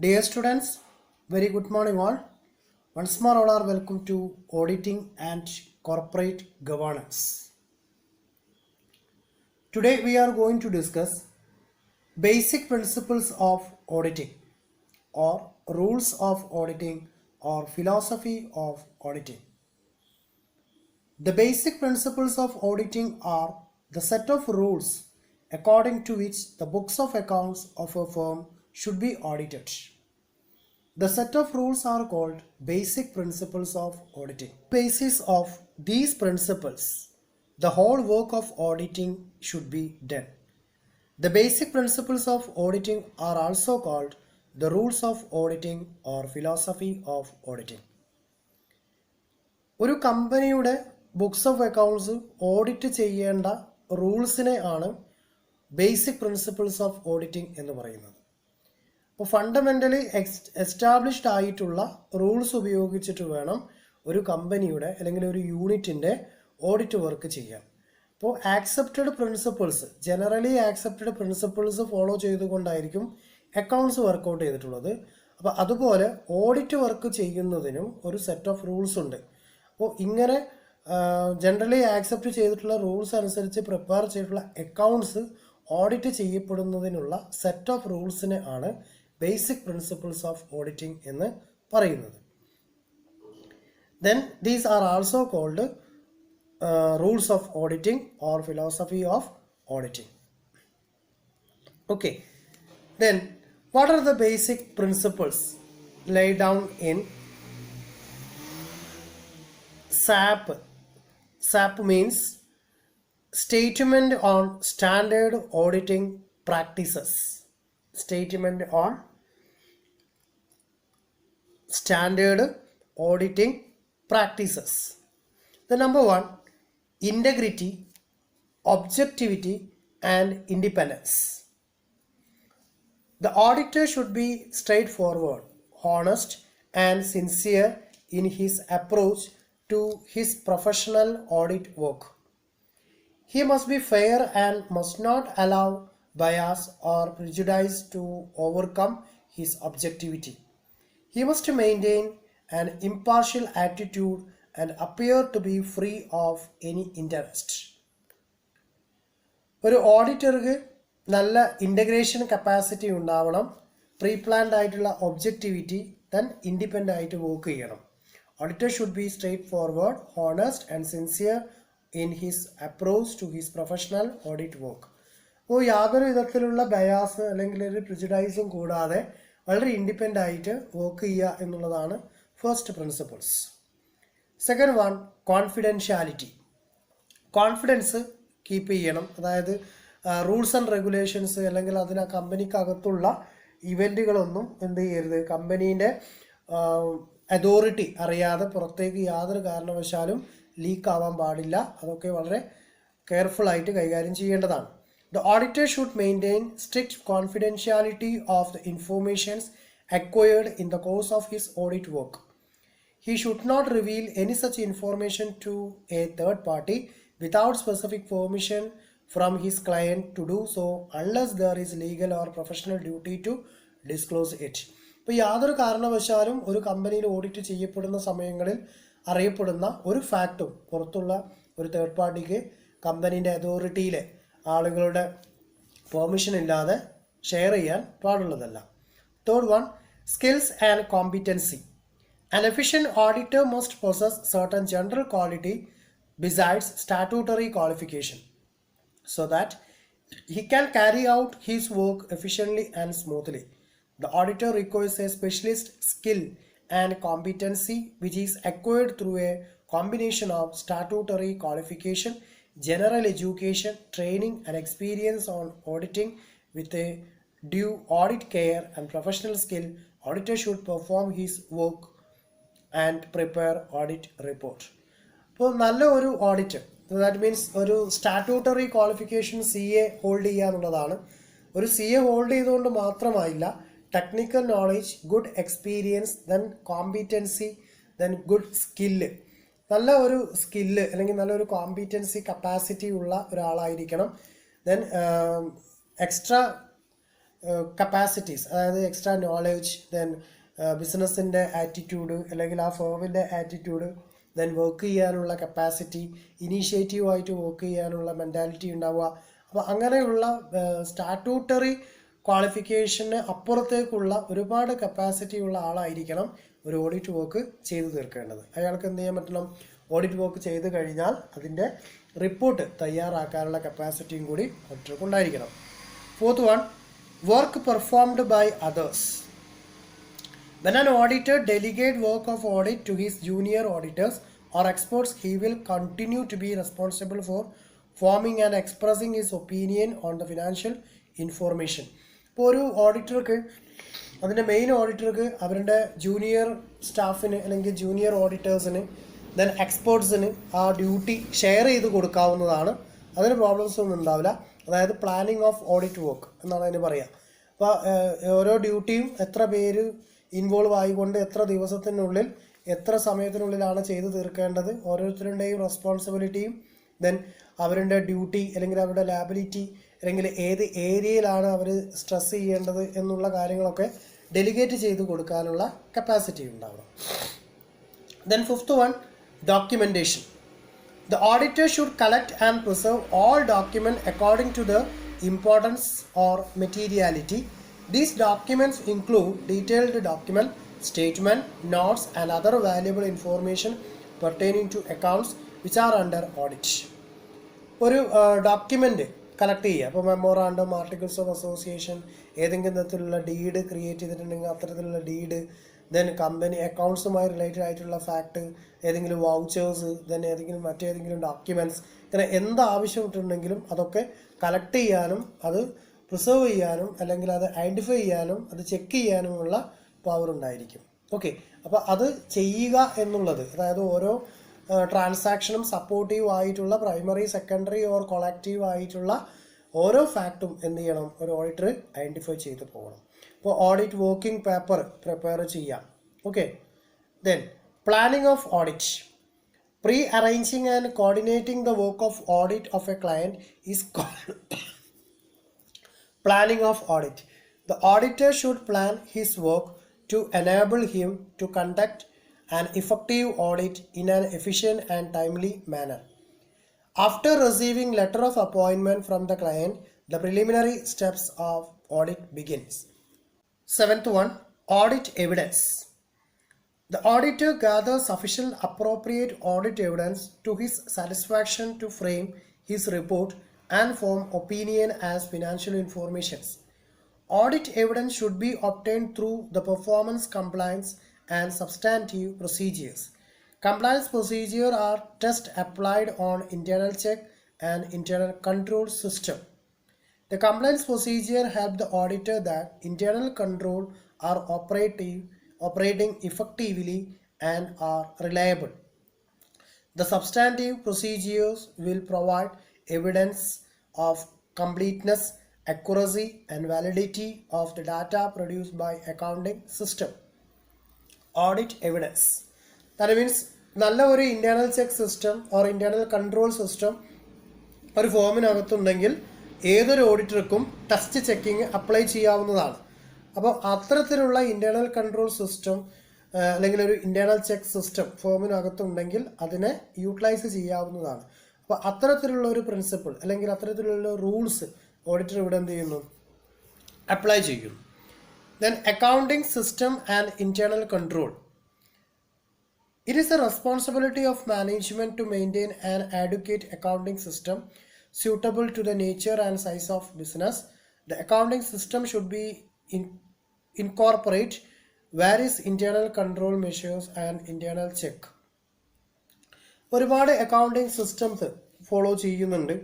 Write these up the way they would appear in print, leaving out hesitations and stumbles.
Dear students, very good morning all. Once more all are welcome to Auditing and Corporate Governance. Today we are going to discuss basic principles of auditing or rules of auditing or philosophy of auditing. The basic principles of auditing are the set of rules according to which the books of accounts of a firm should be audited. The set of rules are called basic principles of auditing. Basis of these principles, the whole work of auditing should be done. The basic principles of auditing are also called the rules of auditing or philosophy of auditing. ഒരു കമ്പനിയുടെ books of accounts audit ചെയ്യേണ്ട റൂൾസിനെ ആണ് basic principles of auditing എന്ന് പറയുന്നത്. അപ്പോൾ fundamentally established ആയിട്ടുള്ള rules ഉപയോഗിച്ചിട്ട് വേണം ഒരു കമ്പനിയുടെ അല്ലെങ്കിൽ ഒരു യൂണിറ്റിൻ്റെ ഓഡിറ്റ് വർക്ക് ചെയ്യാൻ. അപ്പോൾ accepted principles, generally accepted principles follow ചെയ്തുകൊണ്ടായിരിക്കും അക്കൗണ്ട്സ് വർക്കൗട്ട് ചെയ്തിട്ടുള്ളത്. അപ്പോൾ അതുപോലെ ഓഡിറ്റ് വർക്ക് ചെയ്യുന്നതിനും ഒരു സെറ്റ് ഓഫ് റൂൾസ് ഉണ്ട്. അപ്പോൾ ഇങ്ങനെ ജനറലി ആക്സെപ്റ്റ് ചെയ്തിട്ടുള്ള റൂൾസ് അനുസരിച്ച് പ്രിപ്പയർ ചെയ്തിട്ടുള്ള അക്കൗണ്ട്സ് ഓഡിറ്റ് ചെയ്യപ്പെടുന്നതിനുള്ള സെറ്റ് ഓഫ് റൂൾസിനെ ആണ് ബേസിക് പ്രിൻസിപ്പിൾസ് ഓഫ് ഓഡിറ്റിംഗ് എന്ന് പറയുന്നത്. Then these are also called rules of auditing or philosophy of auditing. Okay, then what are the basic principles laid down in SAP? SAP means Statement on Standard Auditing Practices. Statement on Standard Auditing Practices. The number one, integrity, objectivity, and independence. The auditor should be straightforward, honest, and sincere in his approach to his professional audit work. He must be fair and must not allow bias or prejudice to overcome his objectivity. He must maintain an impartial attitude and appear to be free of any interest. ഒരു ഓഡിറ്റർക്ക് നല്ല integration capacity ഉണ്ടാവണം, pre planned ആയിട്ടുള്ള objectivity, then independent ആയിട്ട് work ചെയ്യണം. Auditor should be straightforward, honest, and sincere in his approach to his professional audit work. അപ്പോൾ യാതൊരു വിധത്തിലുള്ള bias അല്ലെങ്കിൽ ഒരു പ്രിജുഡൈസും കൂടാതെ വളരെ ഇൻഡിപെൻഡൻ്റ് ആയിട്ട് വർക്ക് ചെയ്യുക എന്നുള്ളതാണ് first principles. Second one, confidentiality. Confidence keep ചെയ്യണം. അതായത് റൂൾസ് ആൻഡ് റെഗുലേഷൻസ് അല്ലെങ്കിൽ അതിന് കമ്പനിക്കകത്തുള്ള ഇവൻറ്റുകളൊന്നും എന്ത് ചെയ്യരുത്, കമ്പനീൻ്റെ അതോറിറ്റി അറിയാതെ പുറത്തേക്ക് യാതൊരു കാരണവശാലും ലീക്ക് ആവാൻ പാടില്ല. അതൊക്കെ വളരെ കെയർഫുൾ ആയിട്ട് കൈകാര്യം ചെയ്യേണ്ടതാണ്. The auditor should maintain strict confidentiality of the informations acquired in the course of his audit work. He should not reveal any such information to a third party without specific permission from his client to do so unless there is legal or professional duty to disclose it. ഇപ്പോൾ യാതൊരു കാരണവശാലും ഒരു കമ്പനിയിൽ audit ചെയ്യപ്പെടുന്ന സമയങ്ങളിൽ അറിയപ്പെടുന്ന ഒരു ഫാക്റ്റും പുറത്തുള്ള ഒരു തേർഡ് പാർട്ടിക്ക് കമ്പനീൻ്റെ അതോറിറ്റിയിലെ ആളുകളുടെ പെർമിഷൻ ഇല്ലാതെ ഷെയർ ചെയ്യാൻ പാടുള്ളതല്ല. Third one, skills and competency. An efficient auditor must possess certain general quality besides statutory qualification so that he can carry out his work efficiently and smoothly. The auditor requires a specialist skill and competency which is acquired through a combination of statutory qualification, general education, training, and experience on auditing. With a due audit care and professional skill, auditor should perform his work and prepare audit report. ഇപ്പോൾ നല്ല ഒരു audit, that means ഒരു statutory qualification CA hold ചെയ്യുക എന്നുള്ളതാണ്. ഒരു CA hold ചെയ്തുകൊണ്ട് മാത്രമായില്ല, technical knowledge, good experience, then competency, then good skill. നല്ല ഒരു സ്കില്ല് അല്ലെങ്കിൽ നല്ലൊരു കോമ്പിറ്റൻസി കപ്പാസിറ്റി ഉള്ള ഒരാളായിരിക്കണം. ദെൻ എക്സ്ട്രാ കപ്പാസിറ്റീസ്, അതായത് എക്സ്ട്രാ നോളജ്, ദെൻ ബിസിനസ്സിൻ്റെ ആറ്റിറ്റ്യൂഡ് അല്ലെങ്കിൽ ആ ഫേമിൻ്റെ ആറ്റിറ്റ്യൂഡ്, ദെൻ വർക്ക് ചെയ്യാനുള്ള കപ്പാസിറ്റി, ഇനീഷ്യേറ്റീവായിട്ട് വർക്ക് ചെയ്യാനുള്ള മെൻറ്റാലിറ്റി ഉണ്ടാവുക. അപ്പോൾ അങ്ങനെയുള്ള സ്റ്റാറ്റ്യൂട്ടറി ക്വാളിഫിക്കേഷന് അപ്പുറത്തേക്കുള്ള ഒരുപാട് കപ്പാസിറ്റി ഉള്ള ആളായിരിക്കണം ഒരു ഓഡിറ്റ് വർക്ക് ചെയ്തു തീർക്കേണ്ടത്. അയാൾക്ക് എന്ത് ചെയ്യാൻ പറ്റണം? ഓഡിറ്റ് വർക്ക് ചെയ്ത് കഴിഞ്ഞാൽ അതിൻ്റെ റിപ്പോർട്ട് തയ്യാറാക്കാനുള്ള കപ്പാസിറ്റിയും കൂടി ഓഡിറ്റർക്ക് ഉണ്ടായിരിക്കണം. Fourth one, work performed by others. When an auditor delegates work of audit to his junior auditors or experts, he will continue to be responsible for forming and expressing his opinion on the financial information. ഇപ്പോൾ ഒരു ഓഡിറ്റർക്ക്, അതിൻ്റെ main ഓഡിറ്റർക്ക് അവരുടെ junior സ്റ്റാഫിന് അല്ലെങ്കിൽ junior ഓഡിറ്റേഴ്സിന് then എക്സ്പേർട്സിന് ആ duty share ചെയ്ത് കൊടുക്കാവുന്നതാണ്. അതിന് problems ഒന്നും ഉണ്ടാവില്ല. അതായത് പ്ലാനിങ് ഓഫ് ഓഡിറ്റ് വർക്ക് എന്നാണ് അതിന് പറയുക. അപ്പോൾ ഓരോ ഡ്യൂട്ടിയും എത്ര പേര് ഇൻവോൾവ് ആയിക്കൊണ്ട് എത്ര ദിവസത്തിനുള്ളിൽ എത്ര സമയത്തിനുള്ളിലാണ് ചെയ്തു തീർക്കേണ്ടത്, ഓരോരുത്തരുടെയും റെസ്പോൺസിബിലിറ്റിയും ദെൻ അവരുടെ ഡ്യൂട്ടി അല്ലെങ്കിൽ അവരുടെ ലാബിലിറ്റി അല്ലെങ്കിൽ ഏത് ഏരിയയിലാണ് അവർ സ്ട്രെസ് ചെയ്യേണ്ടത് എന്നുള്ള കാര്യങ്ങളൊക്കെ ഡെലിഗേറ്റ് ചെയ്ത് കൊടുക്കാനുള്ള കപ്പാസിറ്റി ഉണ്ടാവണം. Then fifth one, documentation. The auditor should collect and preserve all documents according to the importance or materiality. These documents include detailed document, statement, notes and other valuable information pertaining to accounts which are under audit. ഒരു document collect ചെയ്യുക. അപ്പോൾ memorandum, articles of association, ഏതെങ്കിലും തരത്തിലുള്ള deed create ചെയ്തിട്ടുണ്ടെങ്കിൽ അത്തരത്തിലുള്ള deed, then company അക്കൗണ്ട്സുമായി related ആയിട്ടുള്ള fact, ഏതെങ്കിലും vouchers, then ഏതെങ്കിലും മറ്റേതെങ്കിലും ഡോക്യുമെൻറ്റ്സ്, ഇങ്ങനെ എന്ത് ആവശ്യമുണ്ടെങ്കിലും അതൊക്കെ കളക്ട് ചെയ്യാനും അത് പ്രിസർവ് ചെയ്യാനും അല്ലെങ്കിൽ അത് ഐഡൻറ്റിഫൈ ചെയ്യാനും അത് ചെക്ക് ചെയ്യാനുമുള്ള പവർ ഉണ്ടായിരിക്കും. ഓക്കെ, അപ്പോൾ അത് ചെയ്യുക എന്നുള്ളത്, അതായത് ഓരോ ട്രാൻസാക്ഷനും സപ്പോർട്ടീവ് ആയിട്ടുള്ള പ്രൈമറി, സെക്കൻഡറി ഓർ കൊളക്റ്റീവ് ആയിട്ടുള്ള ഓരോ ഫാക്റ്റും എന്ത് ചെയ്യണം? ഒരു ഓഡിറ്റർ ഐഡൻറ്റിഫൈ ചെയ്ത് പോകണം. ഇപ്പോൾ ഓഡിറ്റ് വർക്കിംഗ് പേപ്പർ പ്രിപ്പയർ ചെയ്യാം. Okay, then planning of audit. Pre-arranging and coordinating the work of audit of a client is called planning of audit. The auditor should plan his work to enable him to conduct an effective audit in an efficient and timely manner. After receiving letter of appointment from the client, the preliminary steps of audit begins. Seventh one, audit evidence. The auditor gathers sufficient appropriate audit evidence to his satisfaction to frame his report and form opinion as financial information. Audit evidence should be obtained through the performance, compliance and substantive procedures. Compliance procedures are tests applied on internal check and internal control system. The compliance procedure help the auditor that internal control are operating effectively and are reliable. The substantive procedures will provide evidence of completeness, accuracy and validity of the data produced by accounting system. Audit evidence. That means നല്ല ഒരു internal check system or internal control system ഒരു ഫോമിനകത്തുണ്ടെങ്കിൽ ഏതൊരു ഓഡിറ്റർക്കും test checking apply ചെയ്യാവുന്നതാണ്. അപ്പോൾ അത്തരത്തിലുള്ള internal control system അല്ലെങ്കിൽ ഒരു internal check system ഫോമിനകത്തുണ്ടെങ്കിൽ അതിനെ യൂട്ടിലൈസ് ചെയ്യാവുന്നതാണ്. അപ്പോൾ അത്തരത്തിലുള്ള ഒരു പ്രിൻസിപ്പിൾ അല്ലെങ്കിൽ അത്തരത്തിലുള്ള റൂൾസ് ഓഡിറ്റർ ഇവിടെ എന്ത് ചെയ്യുന്നു? അപ്ലൈ ചെയ്യും. Then accounting system and internal control. It is the responsibility of management to maintain an adequate accounting system suitable to the nature and size of business. The accounting system should be incorporate various internal control measures and internal check. ഒരുപാട് accounting systems follow ചെയ്യുന്നുണ്ട്.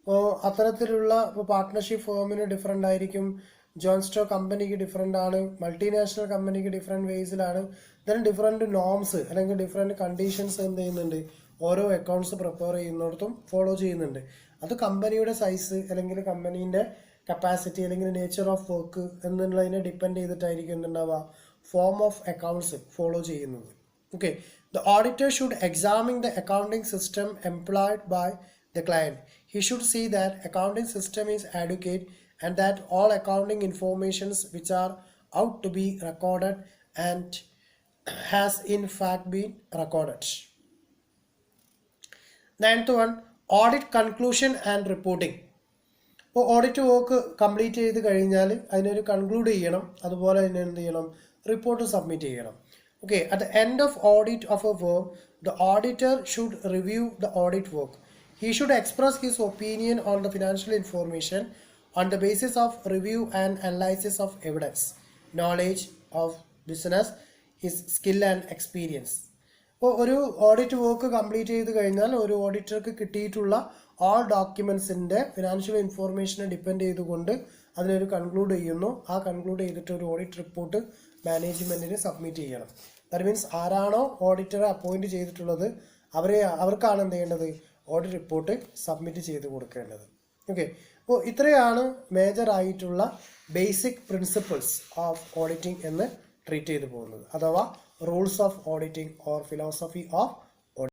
അപ്പോൾ അത്തരത്തിലുള്ള ഇപ്പോൾ partnership ഫേമിന് different ആയിരിക്കും, joint stock കമ്പനിക്ക് different ആണ്, multinational കമ്പനിക്ക് different വേസിലാണ്. Then different norms അല്ലെങ്കിൽ ഡിഫറെൻറ്റ് കണ്ടീഷൻസ് എന്ത് ചെയ്യുന്നുണ്ട്? ഓരോ അക്കൗണ്ട്സ് പ്രിപ്പയർ ചെയ്യുന്നിടത്തും ഫോളോ ചെയ്യുന്നുണ്ട്. അത് കമ്പനിയുടെ സൈസ് അല്ലെങ്കിൽ കമ്പനീൻ്റെ കപ്പാസിറ്റി അല്ലെങ്കിൽ നേച്ചർ ഓഫ് വർക്ക് എന്നുള്ളതിനെ ഡിപ്പെൻഡ് ചെയ്തിട്ടായിരിക്കും എന്തുണ്ടാവുക? ഫോം ഓഫ് അക്കൗണ്ട്സ് ഫോളോ ചെയ്യുന്നത്. Okay, the auditor should examine the accounting system employed by the client. He should see that accounting system is adequate and that all accounting informations which are out to be recorded and has in fact been recorded. Ninth one, audit conclusion and reporting. ഇപ്പോൾ audit work complete ചെയ്ത് കഴിഞ്ഞാൽ അതിനൊരു conclude ചെയ്യണം, അതുപോലെ തന്നെ എന്ത് ചെയ്യണം, report submit ചെയ്യണം. Okay, at the end of audit of A firm the auditor should review the audit work. He should express his opinion on the financial information on the basis of review and analysis of evidence, knowledge of business, his skill and experience. അപ്പോൾ ഒരു audit work complete ചെയ്ത് കഴിഞ്ഞാൽ ഒരു ഓഡിറ്റർക്ക് കിട്ടിയിട്ടുള്ള all ഡോക്യുമെൻസിൻ്റെ financial ഇൻഫോർമേഷനെ depend ചെയ്തുകൊണ്ട് അതിനൊരു conclude ചെയ്യുന്നു. ആ കൺക്ലൂഡ് ചെയ്തിട്ട് ഒരു ഓഡിറ്റ് റിപ്പോർട്ട് മാനേജ്മെൻറ്റിന് സബ്മിറ്റ് ചെയ്യണം. ദാറ്റ് മീൻസ് ആരാണോ ഓഡിറ്ററെ അപ്പോയിൻറ്റ് ചെയ്തിട്ടുള്ളത് അവർക്കാണ് എന്ത് ചെയ്യേണ്ടത്, ഓഡിറ്റ് റിപ്പോർട്ട് സബ്മിറ്റ് ചെയ്ത് കൊടുക്കേണ്ടത്. ഓക്കെ, അപ്പോൾ ഇത്രയാണ് മേജർ ആയിട്ടുള്ള ബേസിക് പ്രിൻസിപ്പിൾസ് ഓഫ് ഓഡിറ്റിംഗ് എന്ന് ട്രീറ്റ് ചെയ്തു പോകുന്നത്, അഥവാ rules of auditing or philosophy of